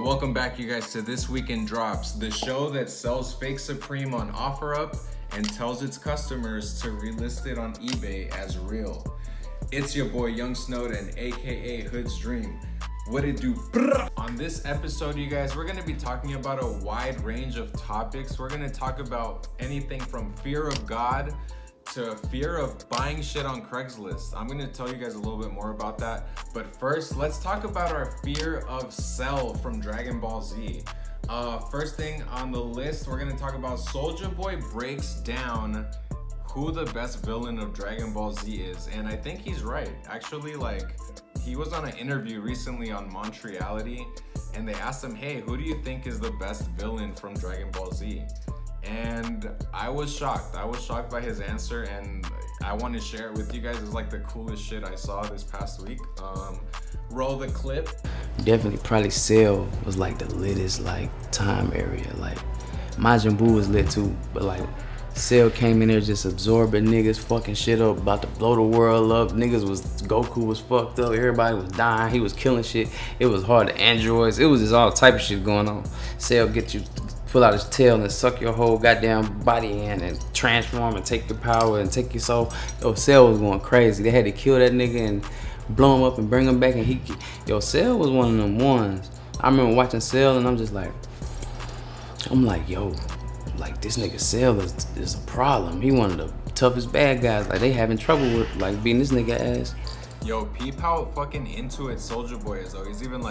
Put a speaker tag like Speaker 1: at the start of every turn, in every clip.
Speaker 1: welcome back you guys to This Week in Drops, the show that sells fake Supreme on OfferUp and tells its customers to relist it on eBay as real. It's your boy YungSnowden, aka HoodsDream. What it do? On this episode, you guys, we're going to be talking about a wide range of topics. We're going to talk about anything from fear of God to fear of buying shit on Craigslist. I'm going to tell you guys a little bit more about that. But first, let's talk about our fear of Cell from Dragon Ball Z. First thing on the list, we're going to talk about Soulja Boy breaks down who the best villain of Dragon Ball Z is. And I think he's right. Actually, he was on an interview recently on Montreality, and they asked him, hey, who do you think is the best villain from Dragon Ball Z? And I was shocked. I was shocked by his answer, and I want to share it with you guys. It's like the coolest shit I saw this past week. Roll the clip.
Speaker 2: Definitely probably Cell was like the littest time area. Majin Buu was lit too, but Cell came in there just absorbing niggas, fucking shit up, about to blow the world up. Goku was fucked up, everybody was dying, he was killing shit. It was hard to androids, it was just all type of shit going on. Cell get you, pull out his tail and suck your whole goddamn body in and transform and take your power and take your soul. Cell was going crazy. They had to kill that nigga and blow him up and bring him back, and Cell was one of them ones. I remember watching Cell and I'm like, yo, this nigga Cell is a problem. He one of the toughest bad guys. They having trouble with beating this nigga ass.
Speaker 1: Yo, peep how fucking into it Soulja Boy is though. He's even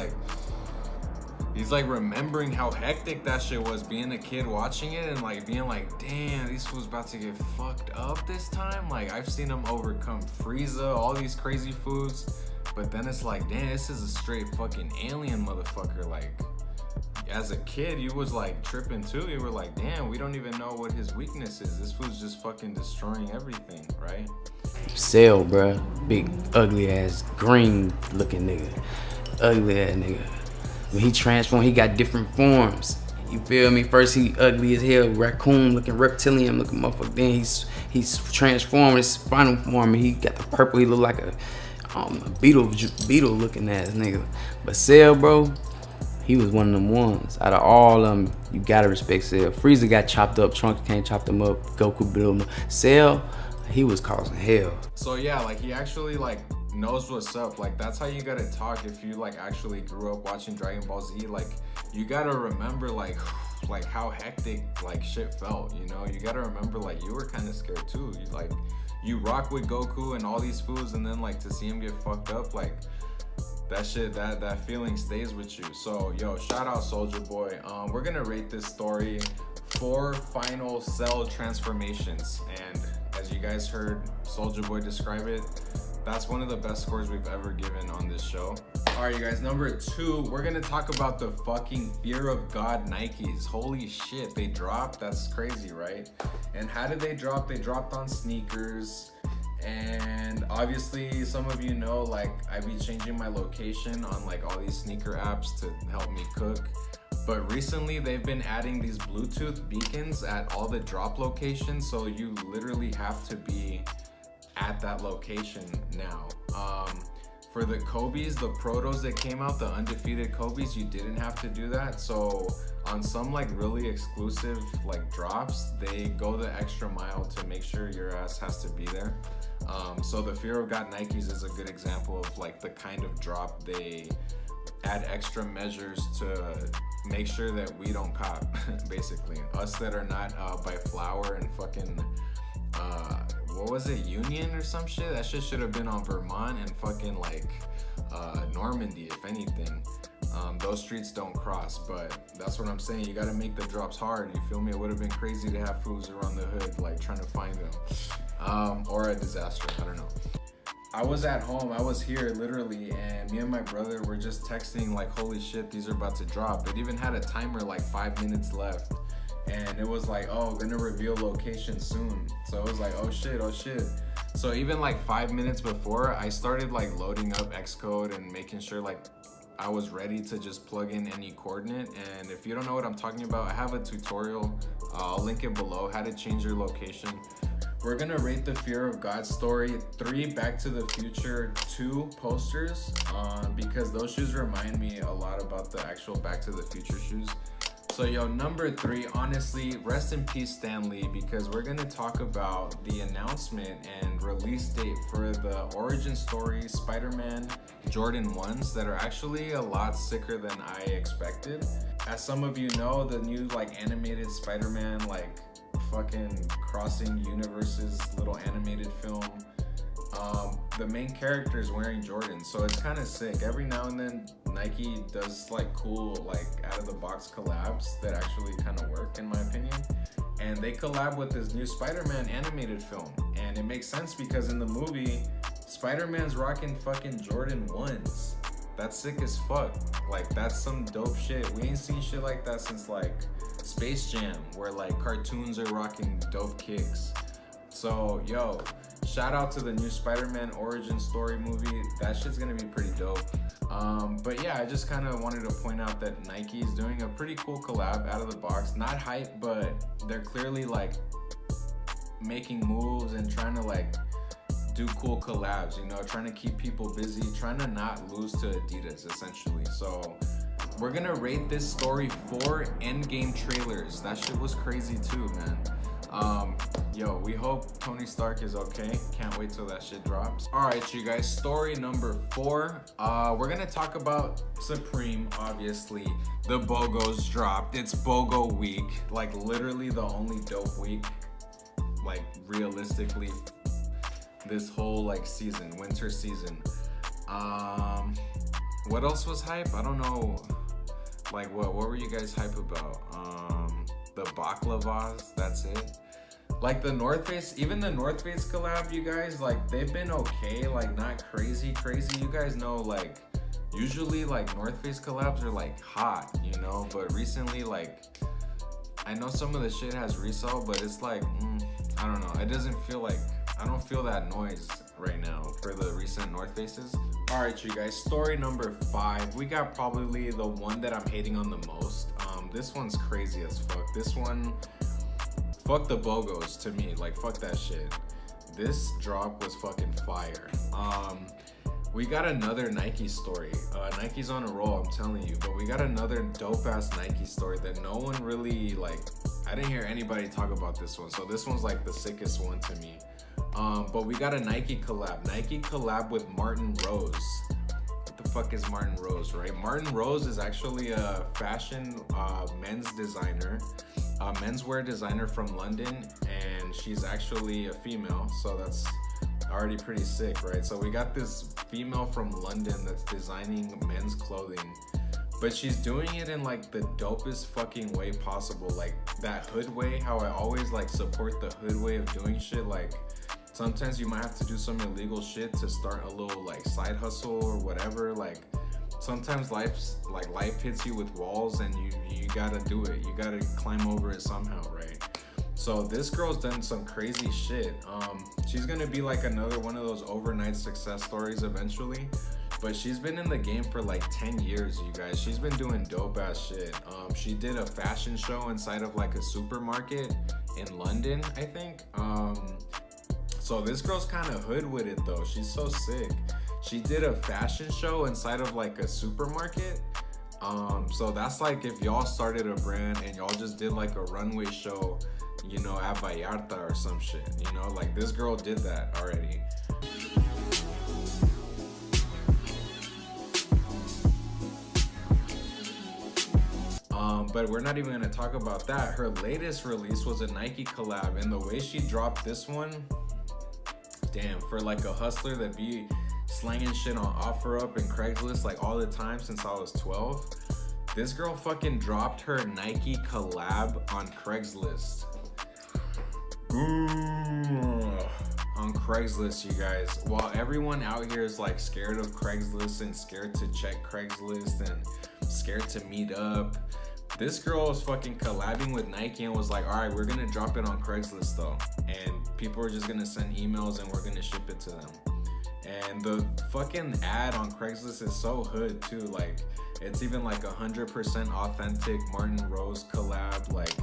Speaker 1: he's remembering how hectic that shit was being a kid watching it and being damn, these fools about to get fucked up this time. I've seen him overcome Frieza, all these crazy foods, but then it's damn, this is a straight fucking alien motherfucker. As a kid, you was tripping too. You were damn, we don't even know what his weakness is. This fool's just fucking destroying everything, right?
Speaker 2: Cell, bruh. Big, ugly ass, green looking nigga. Ugly ass nigga. When he transformed, he got different forms. You feel me? First he ugly as hell, raccoon looking, reptilian looking motherfucker. Then he's transformed his final form and he got the purple. He look like a beetle looking ass nigga. But Cell, bro, he was one of them ones. Out of all of them, you gotta respect Cell. Frieza got chopped up, Trunks can't chop them up, Goku blew him up. Cell, he was causing hell.
Speaker 1: So yeah, he actually knows what's up. That's how you gotta talk if you actually grew up watching Dragon Ball Z. You gotta remember how hectic shit felt, you know? You gotta remember you were kind of scared too. You rock with Goku and all these fools, and then to see him get fucked up, that shit, that feeling stays with you. So yo, shout out Soulja Boy. We're gonna rate this story 4 final Cell transformations, and as you guys heard Soulja Boy describe it, that's one of the best scores we've ever given on this show. Alright, you guys, number 2, we're gonna talk about the fucking fear of God Nikes. Holy shit, they dropped. That's crazy, right? And how did they drop? They dropped on sneakers. And obviously some of you know I be changing my location on all these sneaker apps to help me cook, but recently they've been adding these Bluetooth beacons at all the drop locations, so you literally have to be at that location now. For the Kobe's, the protos that came out, the undefeated Kobe's, you didn't have to do that. So on some really exclusive drops, they go the extra mile to make sure your ass has to be there. So the Fear of God Nikes is a good example of the kind of drop they add extra measures to make sure that we don't cop, basically. Us that are not by Flower and fucking what was it, Union or some shit? That shit should have been on Vermont and fucking Normandy, if anything. Those streets don't cross, but that's what I'm saying. You gotta make the drops hard, you feel me? It would have been crazy to have fools around the hood trying to find them. Or a disaster, I don't know. I was at home, I was here literally, and me and my brother were just texting holy shit, these are about to drop. It even had a timer 5 minutes left. And it was oh, gonna reveal location soon. So it was oh shit. So even 5 minutes before, I started loading up Xcode and making sure I was ready to just plug in any coordinate. And if you don't know what I'm talking about, I have a tutorial, I'll link it below, how to change your location. We're gonna rate the Fear of God story 3 Back to the Future 2 posters, because those shoes remind me a lot about the actual Back to the Future shoes. So yo, number 3, honestly, rest in peace Stan Lee, because we're gonna talk about the announcement and release date for the origin story Spider-Man Jordan 1s that are actually a lot sicker than I expected. As some of you know, the new like animated Spider-Man like fucking crossing universes little animated film, the main character is wearing Jordans, so it's kind of sick. Every now and then Nike does like cool like out of the box collabs that actually kind of work in my opinion, and they collab with this new Spider-Man animated film, and it makes sense because in the movie Spider-Man's rocking fucking Jordan 1s. That's sick as fuck. Like that's some dope shit. We ain't seen shit like that since like Space Jam, where like cartoons are rocking dope kicks. So yo, shout out to the new Spider-Man origin story movie. That shit's gonna be pretty dope. But yeah, I just kind of wanted to point out that Nike is doing a pretty cool collab out of the box. Not hype, but they're clearly like making moves and trying to like do cool collabs, you know, trying to keep people busy, trying to not lose to Adidas essentially. So we're gonna rate this story 4 endgame trailers. That shit was crazy too, man. Yo, we hope Tony Stark is okay. Can't wait till that shit drops. All right, you guys, story number 4. We're gonna talk about Supreme, obviously. The BOGOs dropped. It's BOGO week. Like literally the only dope week, like realistically, this whole like season, winter season. What else was hype? I don't know. Like what were you guys hype about? The baklavas, that's it. Like the North Face, even the North Face collab, you guys, like they've been okay, like not crazy. You guys know like usually like North Face collabs are like hot, you know, but recently like I know some of the shit has resale, but it's like I don't know, it doesn't feel like, I don't feel that noise right now for the recent North Faces. All right, you guys, story number 5. We got probably the one that I'm hating on the most. This one's crazy as fuck. This one, fuck the BOGOs to me. Like, fuck that shit. This drop was fucking fire. We got another Nike story. Nike's on a roll, I'm telling you. But we got another dope-ass Nike story that no one really, like, I didn't hear anybody talk about this one. So this one's like the sickest one to me. But we got a Nike collab. Nike collab with Martin Rose. What the fuck is Martin Rose, right? Martin Rose is actually a fashion men's designer, a menswear designer from London, and she's actually a female, so that's already pretty sick, right? So we got this female from London that's designing men's clothing, but she's doing it in like the dopest fucking way possible, like that hood way, how I always like support the hood way of doing shit. Like sometimes you might have to do some illegal shit to start a little like side hustle or whatever. Like sometimes life hits you with walls and you gotta do it. You gotta climb over it somehow, right? So this girl's done some crazy shit. She's gonna be like another one of those overnight success stories eventually. But she's been in the game for like 10 years, you guys. She's been doing dope ass shit. She did a fashion show inside of like a supermarket in London, I think. So this girl's kind of hood with it though. She's so sick. She did a fashion show inside of like a supermarket. So that's like if y'all started a brand and y'all just did like a runway show, you know, at Vallarta or some shit, you know, like this girl did that already. But we're not even gonna talk about that. Her latest release was a Nike collab, and the way she dropped this one, damn, for like a hustler that be slanging shit on OfferUp and Craigslist like all the time since I was 12, this girl fucking dropped her Nike collab on Craigslist. On Craigslist, you guys. While everyone out here is like scared of Craigslist and scared to check Craigslist and scared to meet up, this girl was fucking collabing with Nike and was like, all right, we're gonna drop it on Craigslist though. And people are just gonna send emails and we're gonna ship it to them. And the fucking ad on Craigslist is so hood too. Like, it's even like 100% authentic Martin Rose collab. Like,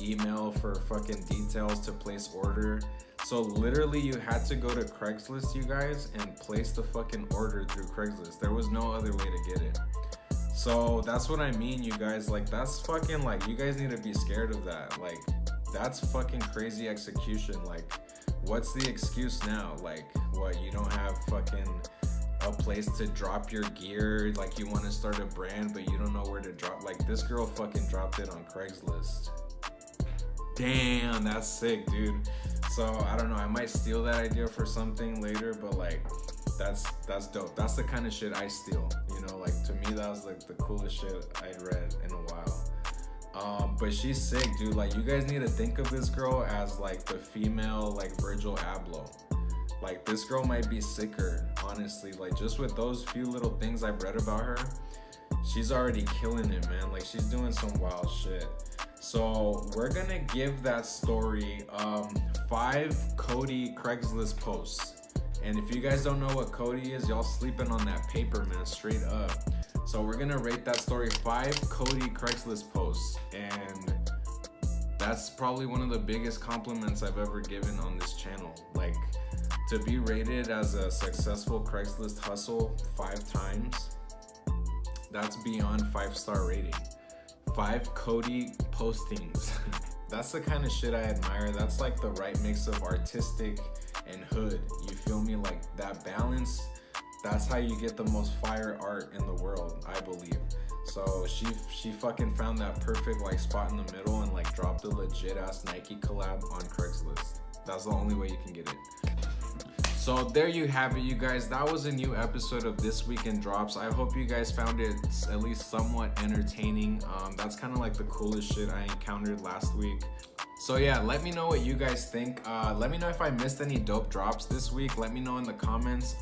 Speaker 1: email for fucking details to place order. So literally you had to go to Craigslist, you guys, and place the fucking order through Craigslist. There was no other way to get it. So that's what I mean, you guys. Like, that's fucking, like, you guys need to be scared of that. Like, that's fucking crazy execution. Like, what's the excuse now? Like, what, you don't have fucking a place to drop your gear? Like, you want to start a brand but you don't know where to drop? Like, this girl fucking dropped it on Craigslist. Damn, that's sick, dude. So I don't know, I might steal that idea for something later, but like, that's dope. That's the kind of shit I steal, you know. Like, to me, that was like the coolest shit I'd read in a while. But she's sick, dude. Like, you guys need to think of this girl as like the female like Virgil Abloh. Like, this girl might be sicker, honestly. Like, just with those few little things I've read about her, she's already killing it, man. Like, she's doing some wild shit. So we're gonna give that story 5 Cody Craigslist posts. And if you guys don't know what Cody is, y'all sleeping on that paper, man, straight up. So we're gonna rate that story 5 Cody Craigslist posts. And that's probably one of the biggest compliments I've ever given on this channel. Like, to be rated as a successful Craigslist hustle 5 times, that's beyond 5-star rating. 5 Cody postings. That's the kind of shit I admire. That's like the right mix of artistic and hood. You feel me? Like, that balance, that's how you get the most fire art in the world, I believe. So she fucking found that perfect like spot in the middle and like dropped a legit ass Nike collab on Craigslist. That's the only way you can get it. So there you have it, you guys. That was a new episode of This Week in Drops. I hope you guys found it at least somewhat entertaining. That's kind of like the coolest shit I encountered last week. So yeah, let me know what you guys think. Let me know if I missed any dope drops this week. Let me know in the comments.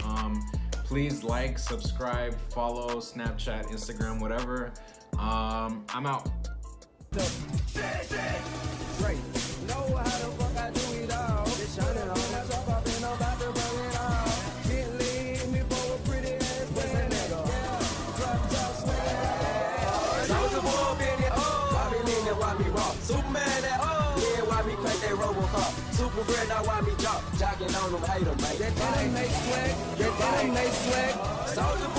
Speaker 1: Please like, subscribe, follow, Snapchat, Instagram, whatever. I'm out.
Speaker 3: Super bread, now why me drop? Jocking on them, hate them, mate. That make swag, that make swag.